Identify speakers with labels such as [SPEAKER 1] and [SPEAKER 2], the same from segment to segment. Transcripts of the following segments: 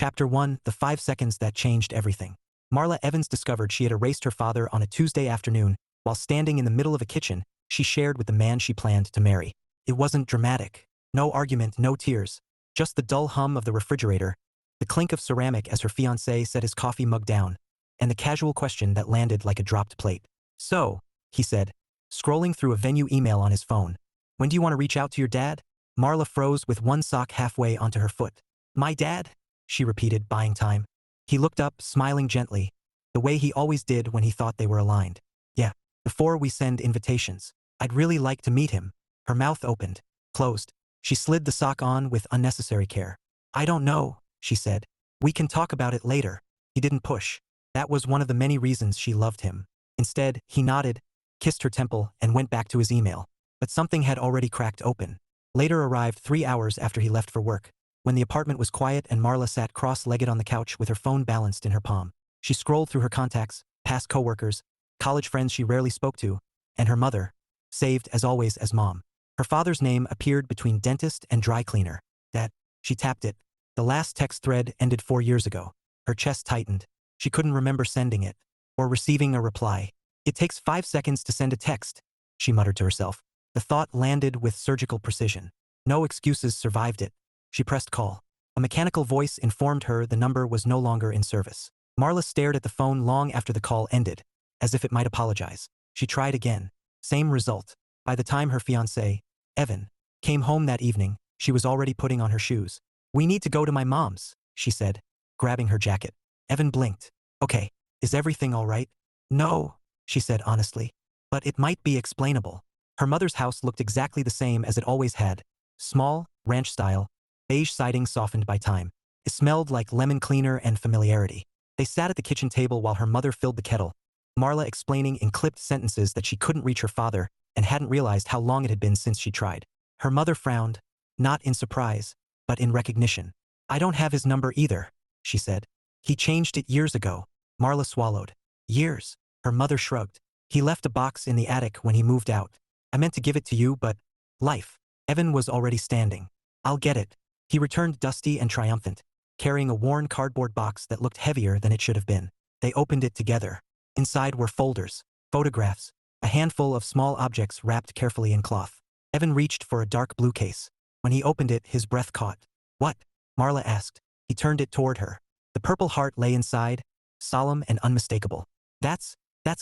[SPEAKER 1] Chapter 1: The 5 Seconds That Changed Everything. Marla Evans discovered she had erased her father on a Tuesday afternoon. While standing in the middle of a kitchen, she shared with the man she planned to marry. It wasn't dramatic. No argument, no tears. Just the dull hum of the refrigerator, the clink of ceramic as her fiancé set his coffee mug down, and the casual question that landed like a dropped plate. "So," he said, scrolling through a venue email on his phone. "When do you want to reach out to your dad?" Marla froze with one sock halfway onto her foot. "My dad?" she repeated, buying time. He looked up, smiling gently, the way he always did when he thought they were aligned. "Yeah, before we send invitations. I'd really like to meet him." Her mouth opened, closed. She slid the sock on with unnecessary care. "I don't know," she said. "We can talk about it later." He didn't push. That was one of the many reasons she loved him. Instead, he nodded, kissed her temple, and went back to his email. But something had already cracked open. Later arrived 3 hours after he left for work, when the apartment was quiet and Marla sat cross-legged on the couch with her phone balanced in her palm. She scrolled through her contacts, past coworkers, college friends she rarely spoke to, and her mother, saved as always as Mom. Her father's name appeared between dentist and dry cleaner. She tapped it. The last text thread ended 4 years ago. Her chest tightened. She couldn't remember sending it, or receiving a reply. "It takes 5 seconds to send a text," she muttered to herself. The thought landed with surgical precision. No excuses survived it. She pressed call. A mechanical voice informed her the number was no longer in service. Marla stared at the phone long after the call ended, as if it might apologize. She tried again. Same result. By the time her fiancé, Evan, came home that evening, she was already putting on her shoes. "We need to go to my mom's," she said, grabbing her jacket. Evan blinked. "Okay, is everything all right?" "No," she said honestly. "But it might be explainable." Her mother's house looked exactly the same as it always had. Small, ranch style, beige siding softened by time. It smelled like lemon cleaner and familiarity. They sat at the kitchen table while her mother filled the kettle, Marla explaining in clipped sentences that she couldn't reach her father and hadn't realized how long it had been since she tried. Her mother frowned, not in surprise, but in recognition. "I don't have his number either," she said. "He changed it years ago." Marla swallowed. "Years?" Her mother shrugged. "He left a box in the attic when he moved out. I meant to give it to you, but life." Evan was already standing. "I'll get it." He returned dusty and triumphant, carrying a worn cardboard box that looked heavier than it should have been. They opened it together. Inside were folders, photographs, a handful of small objects wrapped carefully in cloth. Evan reached for a dark blue case. When he opened it, his breath caught. "What?" Marla asked. He turned it toward her. The Purple Heart lay inside, solemn and unmistakable. That's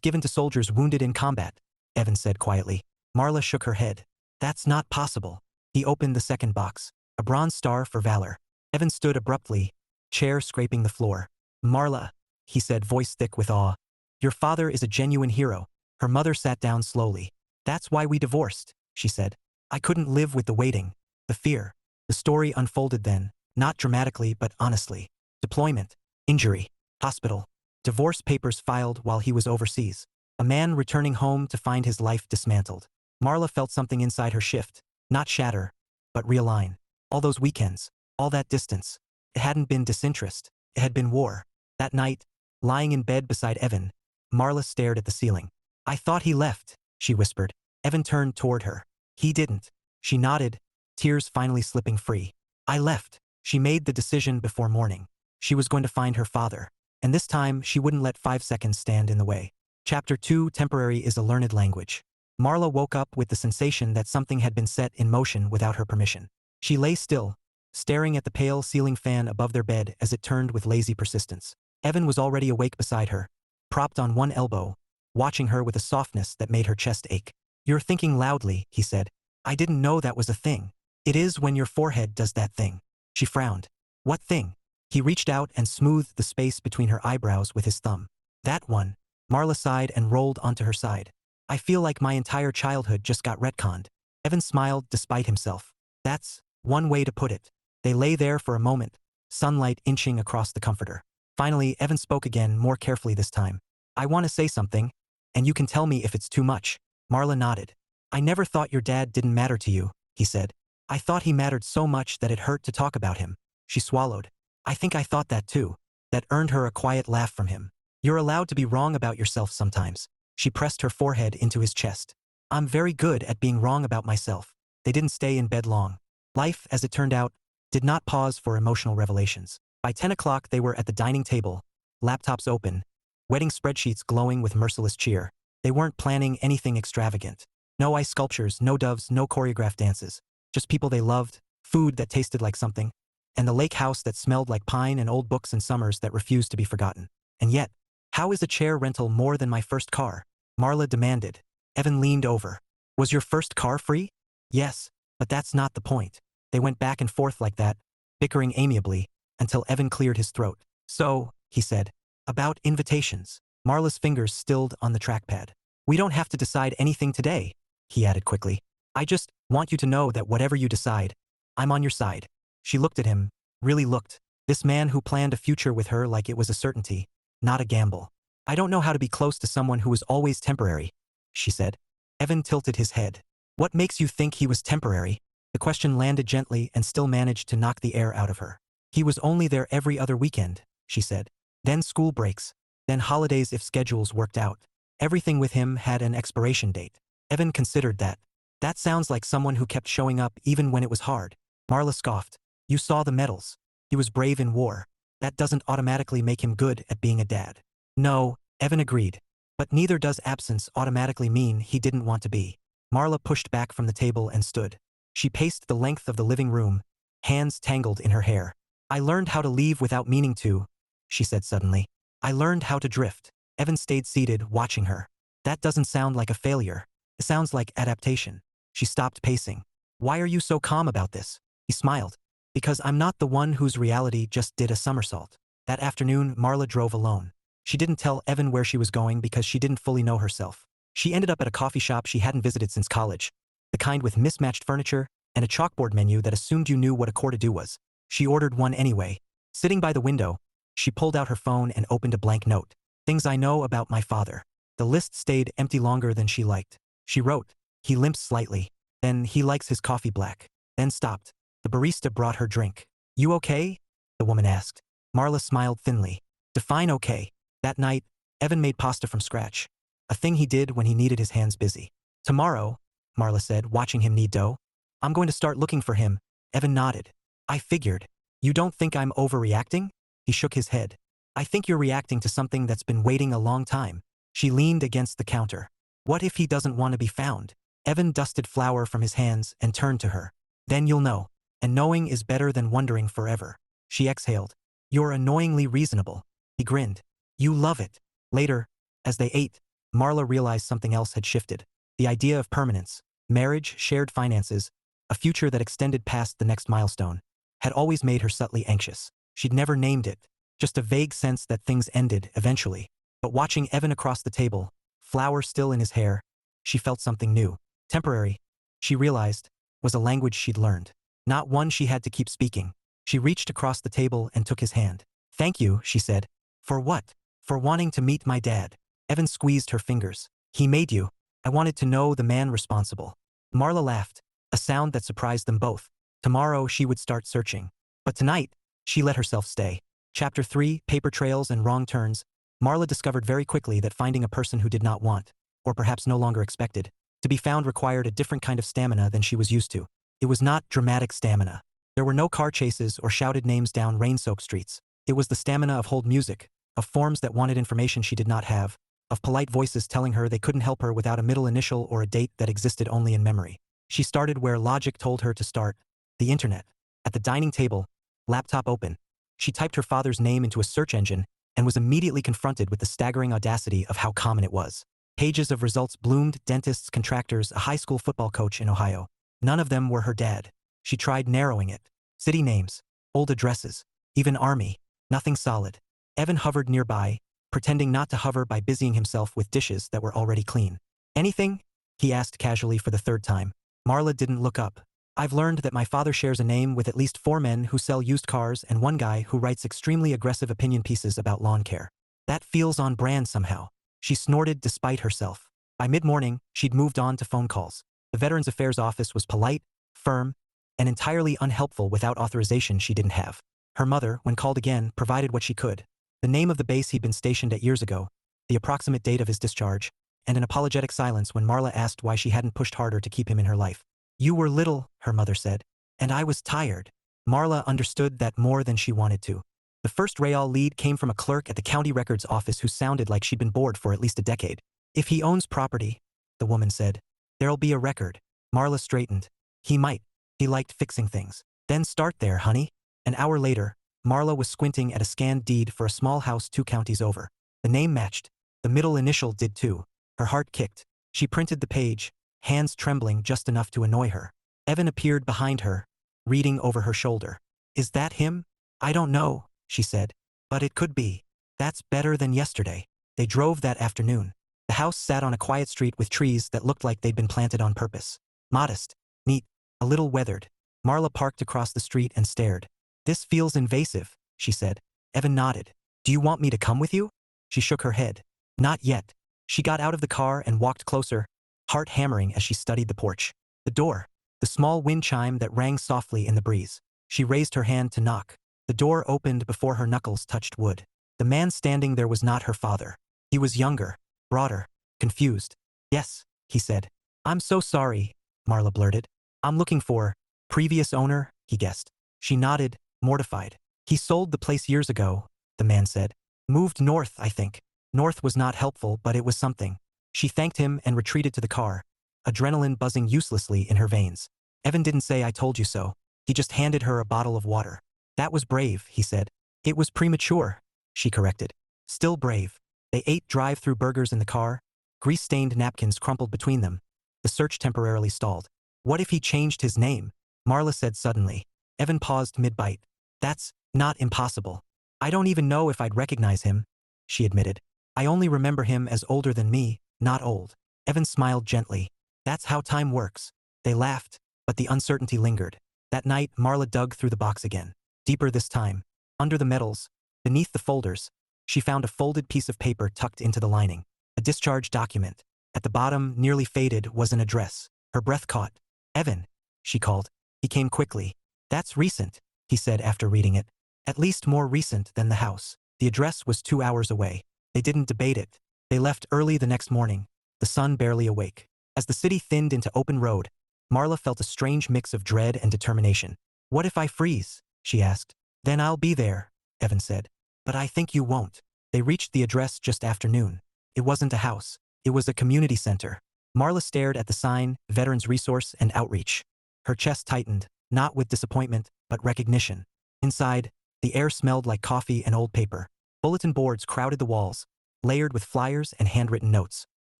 [SPEAKER 1] given to soldiers wounded in combat," Evan said quietly. Marla shook her head. "That's not possible." He opened the second box. A bronze star for valor. Evan stood abruptly, chair scraping the floor. "Marla," he said, voice thick with awe. "Your father is a genuine hero." Her mother sat down slowly. "That's why we divorced," she said. "I couldn't live with the waiting, the fear." The story unfolded then, not dramatically but honestly. Deployment, injury, hospital, divorce papers filed while he was overseas. A man returning home to find his life dismantled. Marla felt something inside her shift, not shatter, but realign. All those weekends, all that distance. It hadn't been disinterest, it had been war. That night, lying in bed beside Evan, Marla stared at the ceiling. "I thought he left," she whispered. Evan turned toward her. "He didn't." She nodded, tears finally slipping free. "I left." She made the decision before morning. She was going to find her father. And this time, she wouldn't let 5 seconds stand in the way. Chapter 2: Temporary is a Learned Language. Marla woke up with the sensation that something had been set in motion without her permission. She lay still, staring at the pale ceiling fan above their bed as it turned with lazy persistence. Evan was already awake beside her, propped on one elbow, watching her with a softness that made her chest ache. "You're thinking loudly," he said. "I didn't know that was a thing." "It is when your forehead does that thing." She frowned. "What thing?" He reached out and smoothed the space between her eyebrows with his thumb. "That one." Marla sighed and rolled onto her side. "I feel like my entire childhood just got retconned." Evan smiled despite himself. "That's one way to put it." They lay there for a moment, sunlight inching across the comforter. Finally, Evan spoke again, more carefully this time. "I want to say something, and you can tell me if it's too much." Marla nodded. "I never thought your dad didn't matter to you," he said. "I thought he mattered so much that it hurt to talk about him." She swallowed. "I think I thought that too." That earned her a quiet laugh from him. "You're allowed to be wrong about yourself sometimes." She pressed her forehead into his chest. "I'm very good at being wrong about myself." They didn't stay in bed long. Life, as it turned out, did not pause for emotional revelations. By 10 o'clock they were at the dining table, laptops open, wedding spreadsheets glowing with merciless cheer. They weren't planning anything extravagant. No ice sculptures, no doves, no choreographed dances. Just people they loved, food that tasted like something, and the lake house that smelled like pine and old books and summers that refused to be forgotten. And yet, how is a chair rental more than my first car? Marla demanded. Evan leaned over. Was your first car free? Yes, but that's not the point. They went back and forth like that, bickering amiably, until Evan cleared his throat. So, he said, about invitations. Marla's fingers stilled on the trackpad. We don't have to decide anything today, he added quickly. I just want you to know that whatever you decide, I'm on your side. She looked at him, really looked. This man who planned a future with her like it was a certainty, not a gamble. I don't know how to be close to someone who is always temporary, she said. Evan tilted his head. What makes you think he was temporary? The question landed gently and still managed to knock the air out of her. He was only there every other weekend, she said. Then school breaks. Then holidays if schedules worked out. Everything with him had an expiration date. Evan considered that. That sounds like someone who kept showing up even when it was hard. Marla scoffed. You saw the medals. He was brave in war. That doesn't automatically make him good at being a dad. No, Evan agreed. But neither does absence automatically mean he didn't want to be. Marla pushed back from the table and stood. She paced the length of the living room, hands tangled in her hair. I learned how to leave without meaning to, she said suddenly. I learned how to drift. Evan stayed seated, watching her. That doesn't sound like a failure. It sounds like adaptation. She stopped pacing. Why are you so calm about this? He smiled. Because I'm not the one whose reality just did a somersault. That afternoon, Marla drove alone. She didn't tell Evan where she was going because she didn't fully know herself. She ended up at a coffee shop she hadn't visited since college, the kind with mismatched furniture and a chalkboard menu that assumed you knew what a cour de deux was. She ordered one anyway. Sitting by the window, she pulled out her phone and opened a blank note. Things I know about my father. The list stayed empty longer than she liked. She wrote, he limps slightly. Then he likes his coffee black. Then stopped. The barista brought her drink. You okay? The woman asked. Marla smiled thinly. Define okay. That night, Evan made pasta from scratch. A thing he did when he needed his hands busy. Tomorrow, Marla said, watching him knead dough. I'm going to start looking for him. Evan nodded. I figured. You don't think I'm overreacting? He shook his head. I think you're reacting to something that's been waiting a long time. She leaned against the counter. What if he doesn't want to be found? Evan dusted flour from his hands and turned to her. Then you'll know. And knowing is better than wondering forever. She exhaled. You're annoyingly reasonable. He grinned. You love it. Later, as they ate, Marla realized something else had shifted. The idea of permanence, marriage, shared finances, a future that extended past the next milestone, had always made her subtly anxious. She'd never named it, just a vague sense that things ended eventually. But watching Evan across the table, flour still in his hair, she felt something new. Temporary, she realized, was a language she'd learned. Not one she had to keep speaking. She reached across the table and took his hand. Thank you, she said. For what? For wanting to meet my dad. Evan squeezed her fingers. He made you. I wanted to know the man responsible. Marla laughed, a sound that surprised them both. Tomorrow she would start searching. But tonight, she let herself stay. Chapter 3, Paper Trails and Wrong Turns. Marla discovered very quickly that finding a person who did not want, or perhaps no longer expected, to be found required a different kind of stamina than she was used to. It was not dramatic stamina. There were no car chases or shouted names down rain-soaked streets. It was the stamina of hold music, of forms that wanted information she did not have, of polite voices telling her they couldn't help her without a middle initial or a date that existed only in memory. She started where logic told her to start, the internet. At the dining table, laptop open, she typed her father's name into a search engine and was immediately confronted with the staggering audacity of how common it was. Pages of results bloomed: dentists, contractors, a high school football coach in Ohio. None of them were her dad. She tried narrowing it. City names, old addresses, even army. Nothing solid. Evan hovered nearby, pretending not to hover by busying himself with dishes that were already clean. Anything? He asked casually for the third time. Marla didn't look up. I've learned that my father shares a name with at least 4 men who sell used cars and one guy who writes extremely aggressive opinion pieces about lawn care. That feels on brand somehow. She snorted despite herself. By mid-morning, she'd moved on to phone calls. The Veterans Affairs office was polite, firm, and entirely unhelpful without authorization she didn't have. Her mother, when called again, provided what she could. The name of the base he'd been stationed at years ago, the approximate date of his discharge, and an apologetic silence when Marla asked why she hadn't pushed harder to keep him in her life. You were little, her mother said, and I was tired. Marla understood that more than she wanted to. The first Real lead came from a clerk at the county records office who sounded like she'd been bored for at least a decade. If he owns property, the woman said, there'll be a record. Marla straightened. He might. He liked fixing things. Then start there, honey. An hour later, Marla was squinting at a scanned deed for a small house 2 counties over. The name matched. The middle initial did too. Her heart kicked. She printed the page, hands trembling just enough to annoy her. Evan appeared behind her, reading over her shoulder. Is that him? I don't know, she said. But it could be. That's better than yesterday. They drove that afternoon. The house sat on a quiet street with trees that looked like they'd been planted on purpose. Modest, neat, a little weathered. Marla parked across the street and stared. This feels invasive, she said. Evan nodded. Do you want me to come with you? She shook her head. Not yet. She got out of the car and walked closer, heart hammering as she studied the porch. The door. The small wind chime that rang softly in the breeze. She raised her hand to knock. The door opened before her knuckles touched wood. The man standing there was not her father. He was younger, broader, confused. Yes, he said. I'm so sorry, Marla blurted. I'm looking for previous owner, he guessed. She nodded, mortified. He sold the place years ago, the man said. Moved north, I think. North was not helpful, but it was something. She thanked him and retreated to the car, adrenaline buzzing uselessly in her veins. Evan didn't say I told you so. He just handed her a bottle of water. That was brave, he said. It was premature, she corrected. Still brave. They ate drive-through burgers in the car, grease-stained napkins crumpled between them. The search temporarily stalled. What if he changed his name? Marla said suddenly. Evan paused mid-bite. That's not impossible. I don't even know if I'd recognize him, she admitted. I only remember him as older than me, not old. Evan smiled gently. That's how time works. They laughed, but the uncertainty lingered. That night, Marla dug through the box again. Deeper this time. Under the metals, beneath the folders, she found a folded piece of paper tucked into the lining. A discharge document. At the bottom, nearly faded, was an address. Her breath caught. Evan, she called. He came quickly. That's recent, he said after reading it. At least more recent than the house. The address was 2 hours away. They didn't debate it. They left early the next morning, the sun barely awake. As the city thinned into open road, Marla felt a strange mix of dread and determination. What if I freeze? She asked. Then I'll be there, Evan said. But I think you won't. They reached the address just after noon. It wasn't a house. It was a community center. Marla stared at the sign, Veterans Resource and Outreach. Her chest tightened, not with disappointment, but recognition. Inside, the air smelled like coffee and old paper. Bulletin boards crowded the walls, layered with flyers and handwritten notes.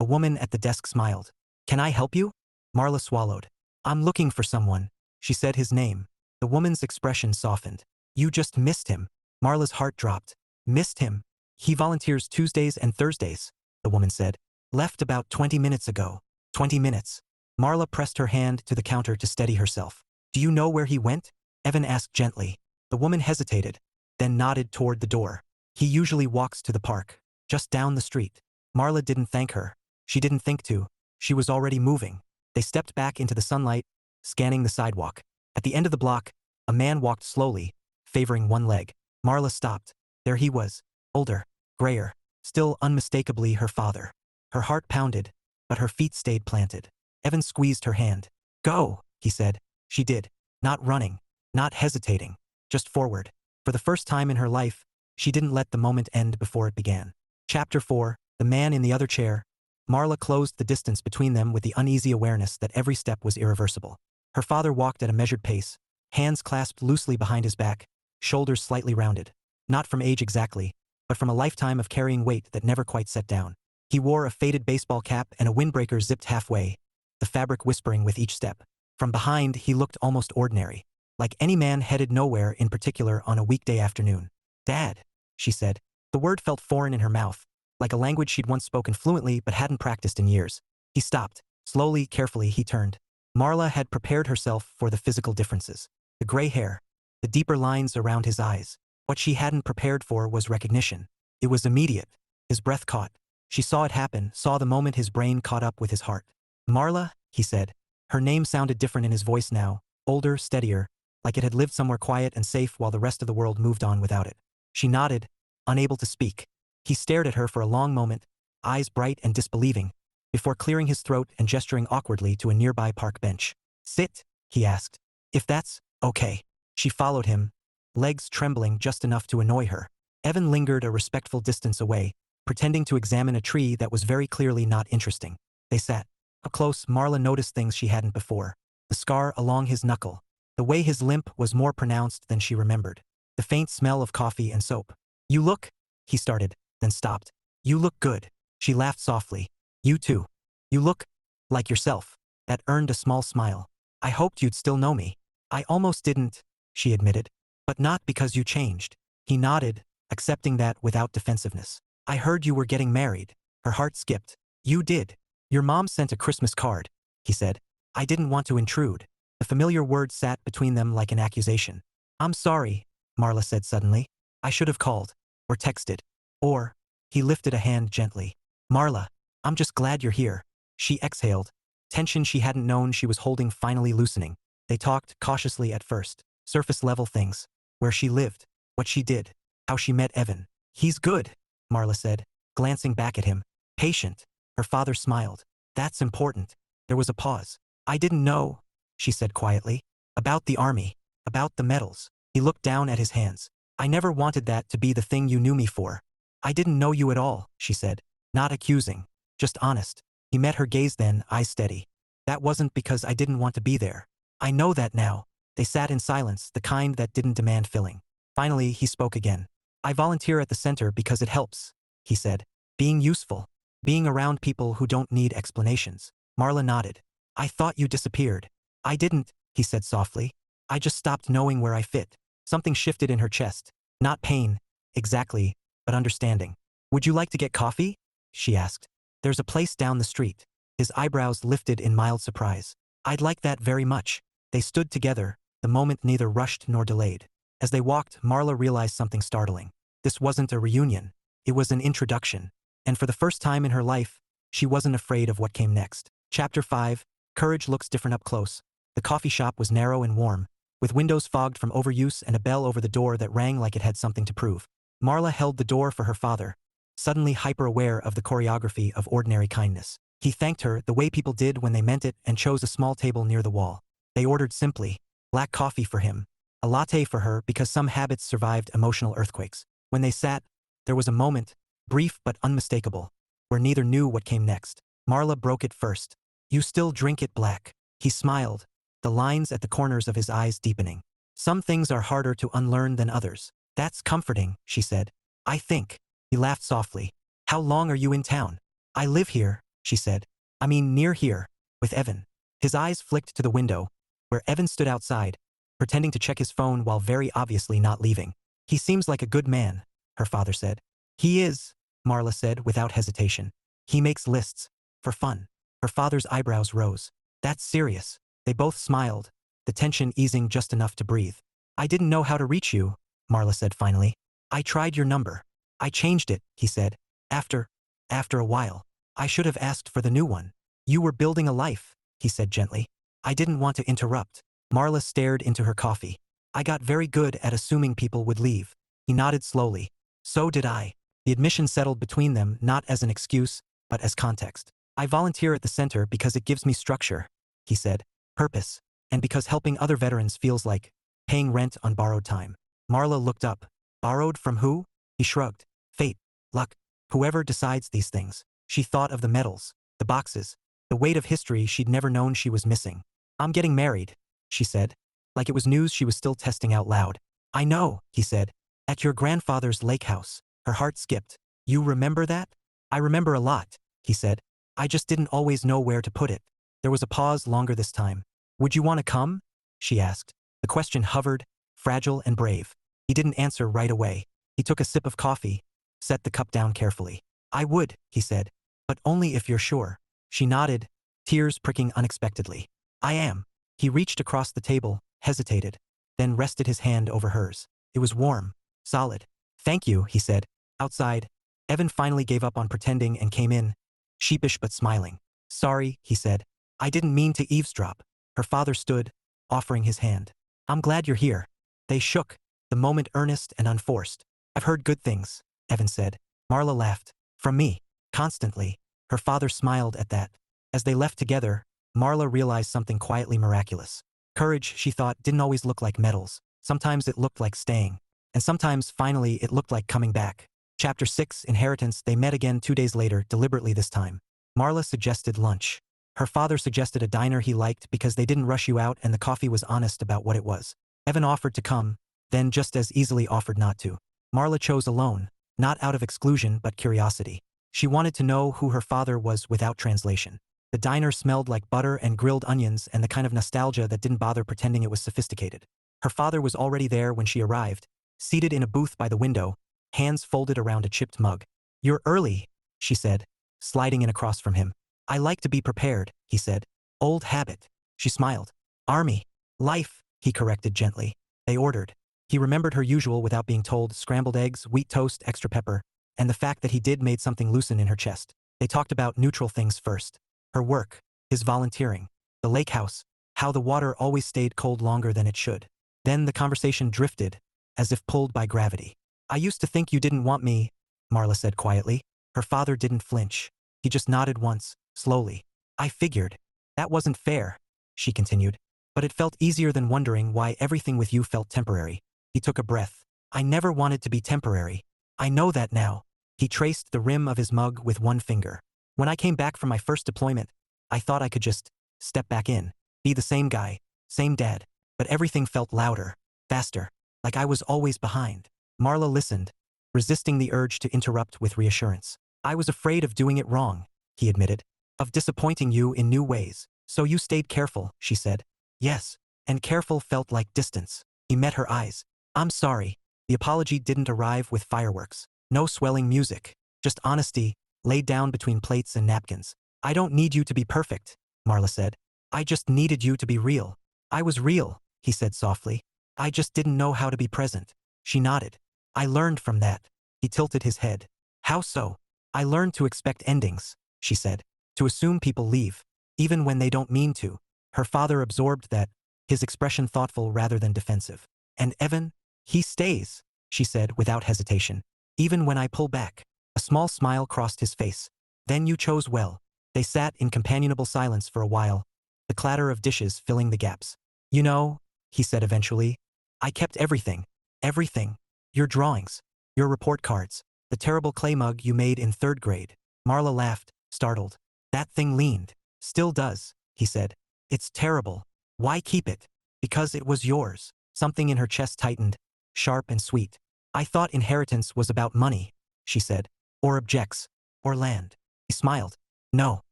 [SPEAKER 1] A woman at the desk smiled. Can I help you? Marla swallowed. I'm looking for someone. She said his name. The woman's expression softened. You just missed him. Marla's heart dropped. Missed him? He volunteers Tuesdays and Thursdays, the woman said. Left about 20 minutes ago. 20 minutes. Marla pressed her hand to the counter to steady herself. Do you know where he went? Evan asked gently. The woman hesitated, then nodded toward the door. He usually walks to the park, just down the street. Marla didn't thank her. She didn't think to. She was already moving. They stepped back into the sunlight, scanning the sidewalk. At the end of the block, a man walked slowly, favoring one leg. Marla stopped. There he was, older, grayer, still unmistakably her father. Her heart pounded, but her feet stayed planted. Evan squeezed her hand. Go, he said. She did. Not running, not hesitating, just forward. For the first time in her life, she didn't let the moment end before it began. Chapter 4, The Man in the Other Chair. Marla closed the distance between them with the uneasy awareness that every step was irreversible. Her father walked at a measured pace, hands clasped loosely behind his back, shoulders slightly rounded. Not from age exactly, but from a lifetime of carrying weight that never quite set down. He wore a faded baseball cap and a windbreaker zipped halfway, the fabric whispering with each step. From behind, he looked almost ordinary, like any man headed nowhere in particular on a weekday afternoon. Dad, she said. The word felt foreign in her mouth, like a language she'd once spoken fluently but hadn't practiced in years. He stopped. Slowly, carefully, he turned. Marla had prepared herself for the physical differences. The gray hair, the deeper lines around his eyes. What she hadn't prepared for was recognition. It was immediate. His breath caught. She saw it happen, saw the moment his brain caught up with his heart. Marla, he said. Her name sounded different in his voice now, older, steadier, like it had lived somewhere quiet and safe while the rest of the world moved on without it. She nodded, unable to speak. He stared at her for a long moment, eyes bright and disbelieving, before clearing his throat and gesturing awkwardly to a nearby park bench. Sit, he asked. If that's okay. She followed him, legs trembling just enough to annoy her. Evan lingered a respectful distance away, pretending to examine a tree that was very clearly not interesting. They sat. Up close, Marla noticed things she hadn't before. The scar along his knuckle. The way his limp was more pronounced than she remembered. The faint smell of coffee and soap. "You look," he started, then stopped. "You look good." She laughed softly. "You too. You look like yourself." That earned a small smile. "I hoped you'd still know me." "I almost didn't," she admitted. "But not because you changed." He nodded, accepting that without defensiveness. "I heard you were getting married." Her heart skipped. "You did. Your mom sent a Christmas card," he said. "I didn't want to intrude." The familiar word sat between them like an accusation. "I'm sorry," Marla said suddenly. "I should have called. Or texted. Or—" He lifted a hand gently. "Marla, I'm just glad you're here." She exhaled. Tension she hadn't known she was holding finally loosening. They talked cautiously at first. Surface-level things. Where she lived. What she did. How she met Evan. "He's good," Marla said, glancing back at him. "Patient." Her father smiled. "That's important." There was a pause. "I didn't know," she said quietly. "About the army. About the medals." He looked down at his hands. "I never wanted that to be the thing you knew me for." "I didn't know you at all," she said. Not accusing. Just honest. He met her gaze then, eyes steady. "That wasn't because I didn't want to be there. I know that now." They sat in silence, the kind that didn't demand filling. Finally, he spoke again. "I volunteer at the center because it helps," he said. "Being useful. Being around people who don't need explanations." Marla nodded. "I thought you disappeared." "I didn't," he said softly. "I just stopped knowing where I fit." Something shifted in her chest. Not pain, exactly, but understanding. "Would you like to get coffee?" she asked. "There's a place down the street." His eyebrows lifted in mild surprise. "I'd like that very much." They stood together, the moment neither rushed nor delayed. As they walked, Marla realized something startling. This wasn't a reunion. It was an introduction. And for the first time in her life, she wasn't afraid of what came next. Chapter 5. Courage looks different up close. The coffee shop was narrow and warm, with windows fogged from overuse and a bell over the door that rang like it had something to prove. Marla held the door for her father, suddenly hyper-aware of the choreography of ordinary kindness. He thanked her the way people did when they meant it and chose a small table near the wall. They ordered simply. Black coffee for him. A latte for her because some habits survived emotional earthquakes. When they sat, there was a moment, brief but unmistakable, where neither knew what came next. Marla broke it first. "You still drink it black." He smiled, the lines at the corners of his eyes deepening. "Some things are harder to unlearn than others." "That's comforting," she said. "I think." He laughed softly. "How long are you in town?" "I live here," she said. "I mean near here, with Evan." His eyes flicked to the window, where Evan stood outside, pretending to check his phone while very obviously not leaving. "He seems like a good man," her father said. "He is," Marla said without hesitation. "He makes lists. For fun." Her father's eyebrows rose. "That's serious." They both smiled, the tension easing just enough to breathe. "I didn't know how to reach you," Marla said finally. "I tried your number." "I changed it," he said. After a while. "I should have asked for the new one." "You were building a life," he said gently. "I didn't want to interrupt." Marla stared into her coffee. "I got very good at assuming people would leave." He nodded slowly. "So did I." The admission settled between them not as an excuse, but as context. "I volunteer at the center because it gives me structure," he said. "Purpose. And because helping other veterans feels like paying rent on borrowed time." Marla looked up. "Borrowed from who?" He shrugged. "Fate. Luck. Whoever decides these things." She thought of the medals, the boxes, the weight of history she'd never known she was missing. "I'm getting married," she said, like it was news she was still testing out loud. "I know," he said. "At your grandfather's lake house." Her heart skipped. "You remember that?" "I remember a lot," he said. "I just didn't always know where to put it." There was a pause longer this time. "Would you want to come?" she asked. The question hovered, fragile and brave. He didn't answer right away. He took a sip of coffee, set the cup down carefully. "I would," he said. "But only if you're sure." She nodded, tears pricking unexpectedly. "I am." He reached across the table, hesitated, then rested his hand over hers. It was warm, solid. "Thank you," he said. Outside, Evan finally gave up on pretending and came in, sheepish but smiling. "Sorry," he said. "I didn't mean to eavesdrop." Her father stood, offering his hand. "I'm glad you're here." They shook, the moment earnest and unforced. "I've heard good things," Evan said. Marla laughed. "From me. Constantly." Her father smiled at that. As they left together, Marla realized something quietly miraculous. Courage, she thought, didn't always look like medals. Sometimes it looked like staying. And sometimes, finally, it looked like coming back. Chapter 6, Inheritance. They met again 2 days later, deliberately this time. Marla suggested lunch. Her father suggested a diner he liked because they didn't rush you out and the coffee was honest about what it was. Evan offered to come, then just as easily offered not to. Marla chose alone, not out of exclusion but curiosity. She wanted to know who her father was without translation. The diner smelled like butter and grilled onions and the kind of nostalgia that didn't bother pretending it was sophisticated. Her father was already there when she arrived, seated in a booth by the window, hands folded around a chipped mug. "You're early," she said, sliding in across from him. "I like to be prepared," he said. "Old habit." She smiled. "Army. Life," he corrected gently. They ordered. He remembered her usual without being told: scrambled eggs, wheat toast, extra pepper, and the fact that he did made something loosen in her chest. They talked about neutral things first. Her work, his volunteering, the lake house, how the water always stayed cold longer than it should. Then the conversation drifted, as if pulled by gravity. "I used to think you didn't want me," Marla said quietly. Her father didn't flinch. He just nodded once, slowly. "I figured. That wasn't fair," she continued. "But it felt easier than wondering why everything with you felt temporary." He took a breath. "I never wanted to be temporary. I know that now." He traced the rim of his mug with one finger. "When I came back from my first deployment, I thought I could just step back in, be the same guy, same dad. But everything felt louder, faster, like I was always behind." Marla listened, resisting the urge to interrupt with reassurance. "I was afraid of doing it wrong," he admitted. "Of disappointing you in new ways. So you stayed careful," she said. "Yes." And careful felt like distance. He met her eyes. "I'm sorry." The apology didn't arrive with fireworks. No swelling music. Just honesty, laid down between plates and napkins. "I don't need you to be perfect," Marla said. "I just needed you to be real." "I was real," he said softly. "I just didn't know how to be present." She nodded. "I learned from that." He tilted his head. "How so?" "I learned to expect endings," she said. "To assume people leave, even when they don't mean to." Her father absorbed that, his expression thoughtful rather than defensive. "And Evan? He stays," she said without hesitation. "Even when I pull back." A small smile crossed his face. "Then you chose well." They sat in companionable silence for a while, the clatter of dishes filling the gaps. "You know," he said eventually, "I kept everything. Everything. Your drawings. Your report cards. The terrible clay mug you made in 3rd grade. Marla laughed, startled. "That thing leaned." "Still does," he said. "It's terrible." "Why keep it?" "Because it was yours." Something in her chest tightened, sharp and sweet. "I thought inheritance was about money," she said. "Or objects. Or land." He smiled. "No.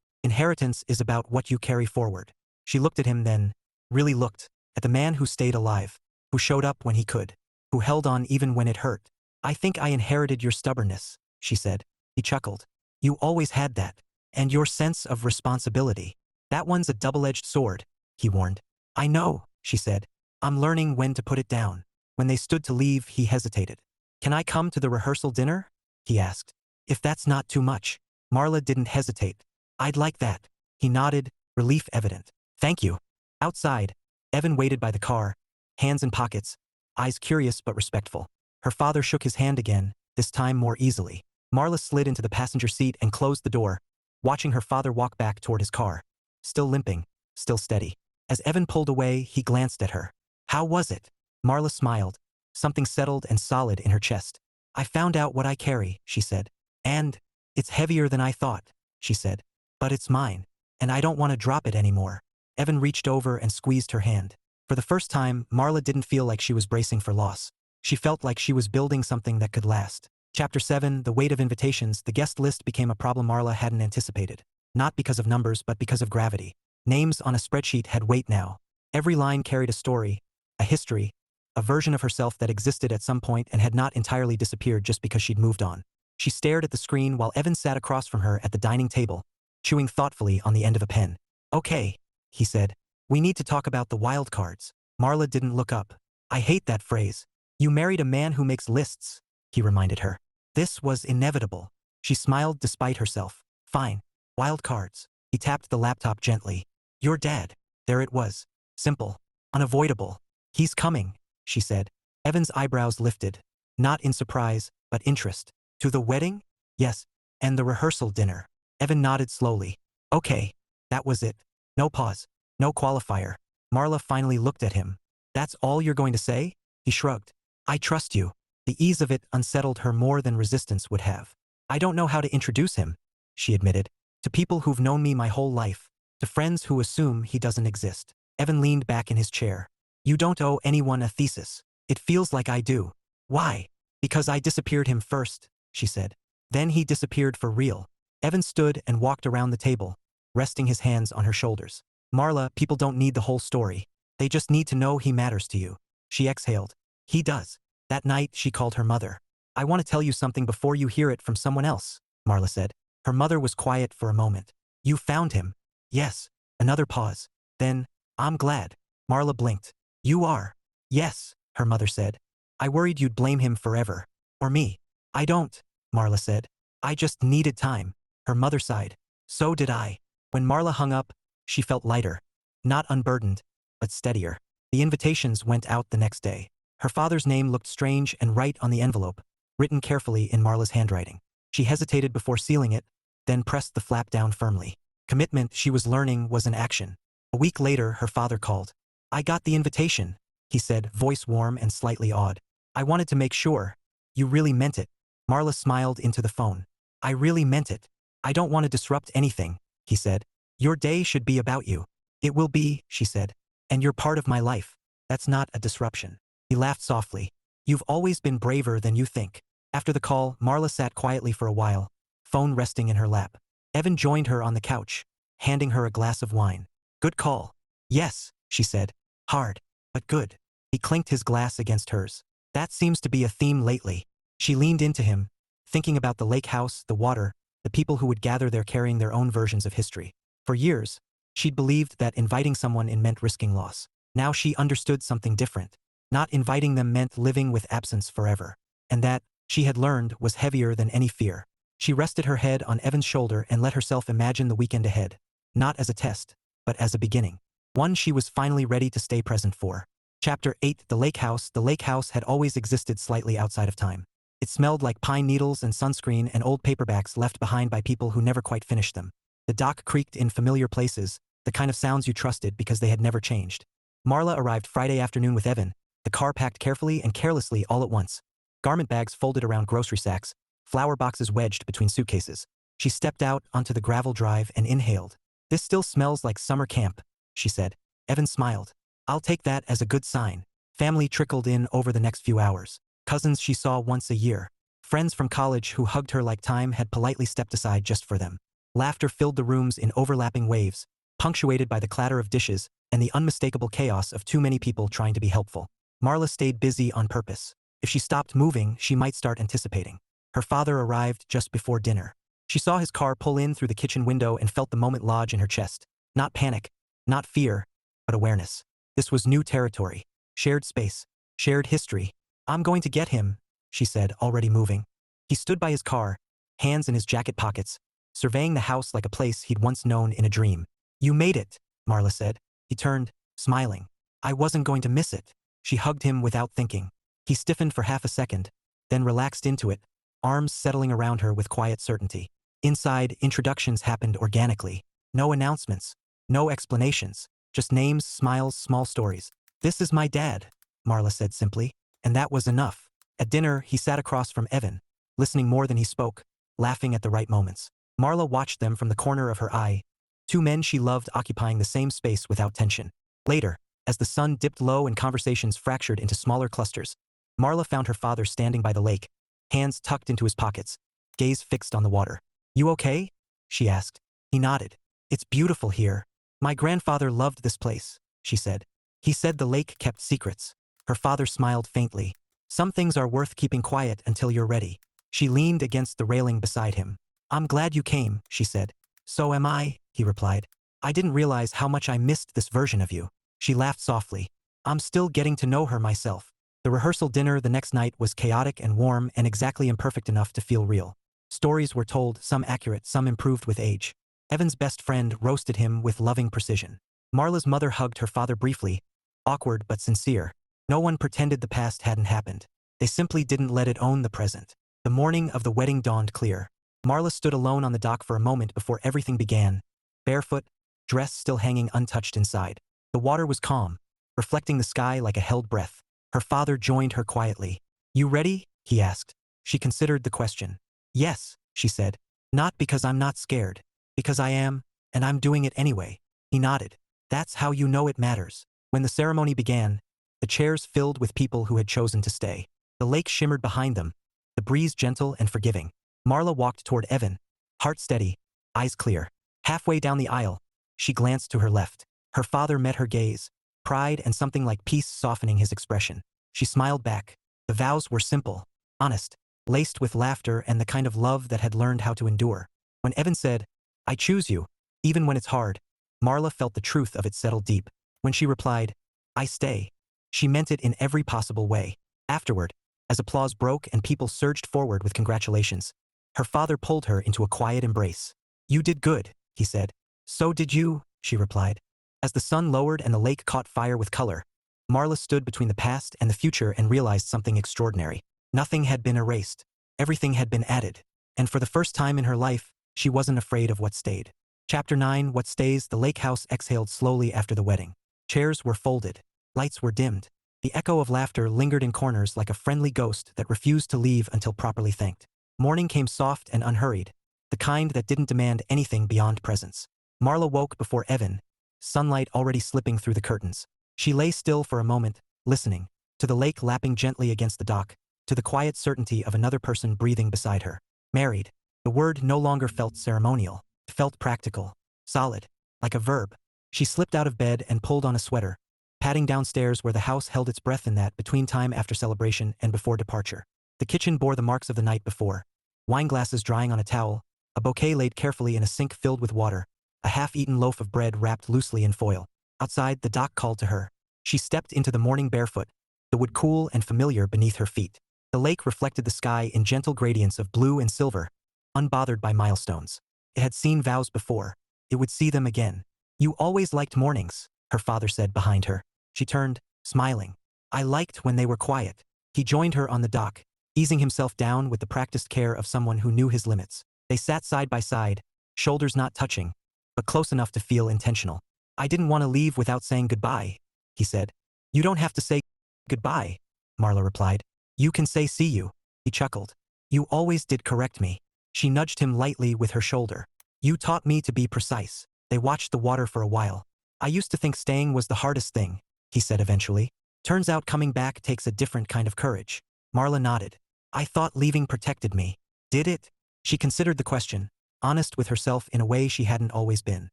[SPEAKER 1] Inheritance is about what you carry forward." She looked at him then, really looked, at the man who stayed alive, who showed up when he could, who held on even when it hurt. "I think I inherited your stubbornness," she said. He chuckled. "You always had that. And your sense of responsibility. That one's a double-edged sword," he warned. "I know," she said. "I'm learning when to put it down." When they stood to leave, he hesitated. "Can I come to the rehearsal dinner?" he asked. "If that's not too much." Marla didn't hesitate. "I'd like that." He nodded, relief evident. "Thank you." Outside, Evan waited by the car, hands in pockets, eyes curious but respectful. Her father shook his hand again, this time more easily. Marla slid into the passenger seat and closed the door, watching her father walk back toward his car. Still limping, still steady. As Evan pulled away, he glanced at her. "How was it?" Marla smiled, something settled and solid in her chest. "I found out what I carry," she said. "And it's heavier than I thought," she said. "But it's mine, and I don't want to drop it anymore." Evan reached over and squeezed her hand. For the first time, Marla didn't feel like she was bracing for loss. She felt like she was building something that could last. Chapter 7, The Weight of Invitations. The guest list became a problem Marla hadn't anticipated. Not because of numbers but because of gravity. Names on a spreadsheet had weight now. Every line carried a story, a history, a version of herself that existed at some point and had not entirely disappeared just because she'd moved on. She stared at the screen while Evan sat across from her at the dining table, chewing thoughtfully on the end of a pen. "Okay," he said. "We need to talk about the wild cards." Marla didn't look up. "I hate that phrase." "You married a man who makes lists," he reminded her. This was inevitable. She smiled despite herself. "Fine. Wild cards." He tapped the laptop gently. "Your dad." There it was. Simple. Unavoidable. "He's coming," she said. Evan's eyebrows lifted. Not in surprise, but interest. "To the wedding?" "Yes. And the rehearsal dinner." Evan nodded slowly. "Okay." That was it. No pause. No qualifier. Marla finally looked at him. "That's all you're going to say?" He He shrugged. I trust you. The ease of it unsettled her more than resistance would have. I don't know how to introduce him, she admitted, to people who've known me my whole life, to friends who assume he doesn't exist. Evan leaned back in his chair. You don't owe anyone a thesis. It feels like I do. Why? Because I disappeared him first, she said. Then he disappeared for real. Evan stood and walked around the table, resting his hands on her shoulders. Marla, people don't need the whole story. They just need to know he matters to you. She exhaled. He does. That night, she called her mother. I want to tell you something before you hear it from someone else, Marla said. Her mother was quiet for a moment. You found him? Yes. Another pause. Then, I'm glad. Marla blinked. You are? Yes, her mother said. I worried you'd blame him forever. Or me. I don't, Marla said. I just needed time. Her mother sighed. So did I. When Marla hung up, she felt lighter. Not unburdened, but steadier. The invitations went out the next day. Her father's name looked strange and right on the envelope, written carefully in Marla's handwriting. She hesitated before sealing it, then pressed the flap down firmly. Commitment, she was learning, was an action. A week later, her father called. I got the invitation, he said, voice warm and slightly awed. I wanted to make sure. You really meant it. Marla smiled into the phone. I really meant it. I don't want to disrupt anything, he said. Your day should be about you. It will be, she said. And you're part of my life. That's not a disruption. He laughed softly. You've always been braver than you think. After the call, Marla sat quietly for a while, phone resting in her lap. Evan joined her on the couch, handing her a glass of wine. Good call. Yes, she said. Hard, but good. He clinked his glass against hers. That seems to be a theme lately. She leaned into him, thinking about the lake house, the water, the people who would gather there carrying their own versions of history. For years, she'd believed that inviting someone in meant risking loss. Now she understood something different. Not inviting them meant living with absence forever. And that, she had learned, was heavier than any fear. She rested her head on Evan's shoulder and let herself imagine the weekend ahead. Not as a test, but as a beginning. One she was finally ready to stay present for. Chapter 8. The lake house. The lake house had always existed slightly outside of time. It smelled like pine needles and sunscreen and old paperbacks left behind by people who never quite finished them. The dock creaked in familiar places, the kind of sounds you trusted because they had never changed. Marla arrived Friday afternoon with Evan, the car packed carefully and carelessly all at once. Garment bags folded around grocery sacks, flower boxes wedged between suitcases. She stepped out onto the gravel drive and inhaled. This still smells like summer camp, she said. Evan smiled. I'll take that as a good sign. Family trickled in over the next few hours. Cousins she saw once a year. Friends from college who hugged her like time had politely stepped aside just for them. Laughter filled the rooms in overlapping waves, punctuated by the clatter of dishes and the unmistakable chaos of too many people trying to be helpful. Marla stayed busy on purpose. If she stopped moving, she might start anticipating. Her father arrived just before dinner. She saw his car pull in through the kitchen window and felt the moment lodge in her chest. Not panic, not fear, but awareness. This was new territory. Shared space. Shared history. I'm going to get him, she said, already moving. He stood by his car, hands in his jacket pockets, surveying the house like a place he'd once known in a dream. You made it, Marla said. He turned, smiling. I wasn't going to miss it. She hugged him without thinking. He stiffened for half a second, then relaxed into it, arms settling around her with quiet certainty. Inside, introductions happened organically. No announcements. No explanations. Just names, smiles, small stories. This is my dad, Marla said simply, and that was enough. At dinner, he sat across from Evan, listening more than he spoke, laughing at the right moments. Marla watched them from the corner of her eye, two men she loved occupying the same space without tension. Later, as the sun dipped low and conversations fractured into smaller clusters, Marla found her father standing by the lake, hands tucked into his pockets, gaze fixed on the water. You okay? She asked. He nodded. It's beautiful here. My grandfather loved this place, she said. He said the lake kept secrets. Her father smiled faintly. Some things are worth keeping quiet until you're ready. She leaned against the railing beside him. I'm glad you came, she said. So am I, he replied. I didn't realize how much I missed this version of you. She laughed softly. I'm still getting to know her myself. The rehearsal dinner the next night was chaotic and warm and exactly imperfect enough to feel real. Stories were told, some accurate, some improved with age. Evan's best friend roasted him with loving precision. Marla's mother hugged her father briefly, awkward but sincere. No one pretended the past hadn't happened. They simply didn't let it own the present. The morning of the wedding dawned clear. Marla stood alone on the dock for a moment before everything began. Barefoot, dress still hanging untouched inside. The water was calm, reflecting the sky like a held breath. Her father joined her quietly. You ready? He asked. She considered the question. Yes, she said. Not because I'm not scared. Because I am, and I'm doing it anyway. He nodded. That's how you know it matters. When the ceremony began, the chairs filled with people who had chosen to stay. The lake shimmered behind them, the breeze gentle and forgiving. Marla walked toward Evan, heart steady, eyes clear. Halfway down the aisle, she glanced to her left. Her father met her gaze, pride and something like peace softening his expression. She smiled back. The vows were simple, honest, laced with laughter and the kind of love that had learned how to endure. When Evan said, I choose you, even when it's hard, Marla felt the truth of it settle deep. When she replied, I stay, she meant it in every possible way. Afterward, as applause broke and people surged forward with congratulations, her father pulled her into a quiet embrace. You did good, he said. So did you, she replied. As the sun lowered and the lake caught fire with color, Marla stood between the past and the future and realized something extraordinary. Nothing had been erased. Everything had been added. And for the first time in her life, she wasn't afraid of what stayed. Chapter 9, What Stays. The lake house exhaled slowly after the wedding. Chairs were folded. Lights were dimmed. The echo of laughter lingered in corners like a friendly ghost that refused to leave until properly thanked. Morning came soft and unhurried, the kind that didn't demand anything beyond presence. Marla woke before Evan, sunlight already slipping through the curtains. She lay still for a moment, listening, to the lake lapping gently against the dock, to the quiet certainty of another person breathing beside her. Married. The word no longer felt ceremonial. It felt practical, solid, like a verb. She slipped out of bed and pulled on a sweater, padding downstairs where the house held its breath in that between time after celebration and before departure. The kitchen bore the marks of the night before. Wine glasses drying on a towel, a bouquet laid carefully in a sink filled with water, a half-eaten loaf of bread wrapped loosely in foil. Outside, the dock called to her. She stepped into the morning barefoot, the wood cool and familiar beneath her feet. The lake reflected the sky in gentle gradients of blue and silver, unbothered by milestones. It had seen vows before. It would see them again. You always liked mornings, her father said behind her. She turned, smiling. I liked when they were quiet. He joined her on the dock, easing himself down with the practiced care of someone who knew his limits. They sat side by side, shoulders not touching, but close enough to feel intentional. I didn't want to leave without saying goodbye, he said. You don't have to say goodbye, Marla replied. You can say see you, he chuckled. You always did correct me. She nudged him lightly with her shoulder. You taught me to be precise. They watched the water for a while. I used to think staying was the hardest thing, he said eventually. Turns out coming back takes a different kind of courage. Marla nodded. I thought leaving protected me. Did it? She considered the question, honest with herself in a way she hadn't always been.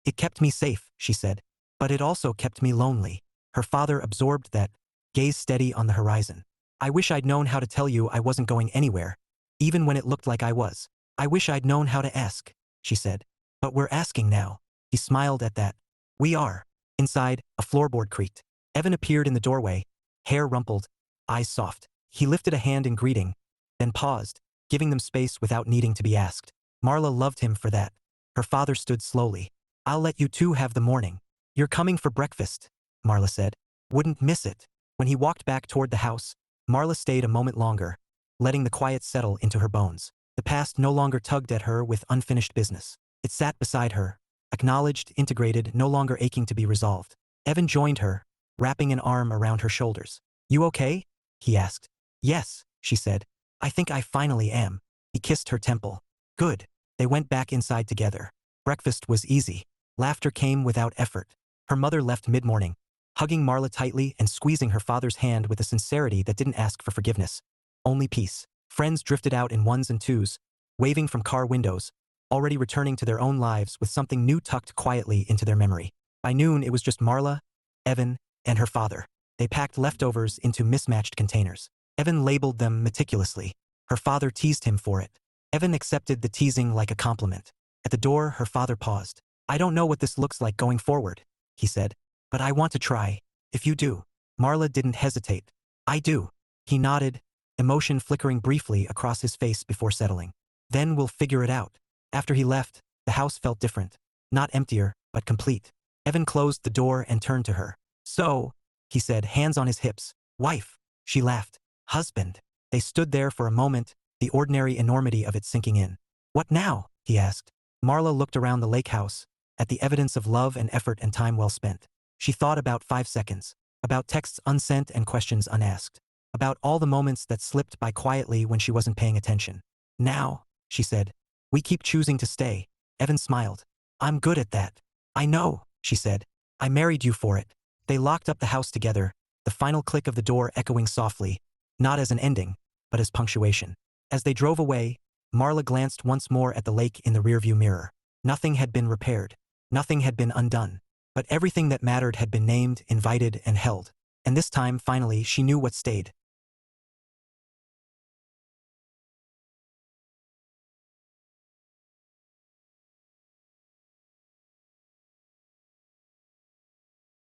[SPEAKER 1] It kept me safe, she said. But it also kept me lonely. Her father absorbed that, gaze steady on the horizon. I wish I'd known how to tell you I wasn't going anywhere, even when it looked like I was. I wish I'd known how to ask, she said. But we're asking now. He smiled at that. We are. Inside, a floorboard creaked. Evan appeared in the doorway, hair rumpled, eyes soft. He lifted a hand in greeting, then paused, giving them space without needing to be asked. Marla loved him for that. Her father stood slowly. I'll let you two have the morning. You're coming for breakfast, Marla said. Wouldn't miss it. When he walked back toward the house, Marla stayed a moment longer, letting the quiet settle into her bones. The past no longer tugged at her with unfinished business. It sat beside her, acknowledged, integrated, no longer aching to be resolved. Evan joined her, wrapping an arm around her shoulders. You okay? He asked. Yes, she said. I think I finally am. He kissed her temple. Good. They went back inside together. Breakfast was easy. Laughter came without effort. Her mother left mid-morning, hugging Marla tightly and squeezing her father's hand with a sincerity that didn't ask for forgiveness. Only peace. Friends drifted out in ones and twos, waving from car windows, already returning to their own lives with something new tucked quietly into their memory. By noon, it was just Marla, Evan, and her father. They packed leftovers into mismatched containers. Evan labeled them meticulously. Her father teased him for it. Evan accepted the teasing like a compliment. At the door, her father paused. I don't know what this looks like going forward, he said, but I want to try. If you do. Marla didn't hesitate. I do. He nodded, emotion flickering briefly across his face before settling. Then we'll figure it out. After he left, the house felt different. Not emptier, but complete. Evan closed the door and turned to her. So, he said, hands on his hips. Wife. She laughed. Husband. They stood there for a moment, the ordinary enormity of it sinking in. What now? He asked. Marla looked around the lake house, at the evidence of love and effort and time well spent. She thought about 5 seconds. About texts unsent and questions unasked. About all the moments that slipped by quietly when she wasn't paying attention. Now, she said, we keep choosing to stay. Evan smiled. I'm good at that. I know, she said. I married you for it. They locked up the house together, the final click of the door echoing softly, not as an ending, but as punctuation. As they drove away, Marla glanced once more at the lake in the rearview mirror. Nothing had been repaired. Nothing had been undone. But everything that mattered had been named, invited, and held. And this time, finally, she knew what stayed.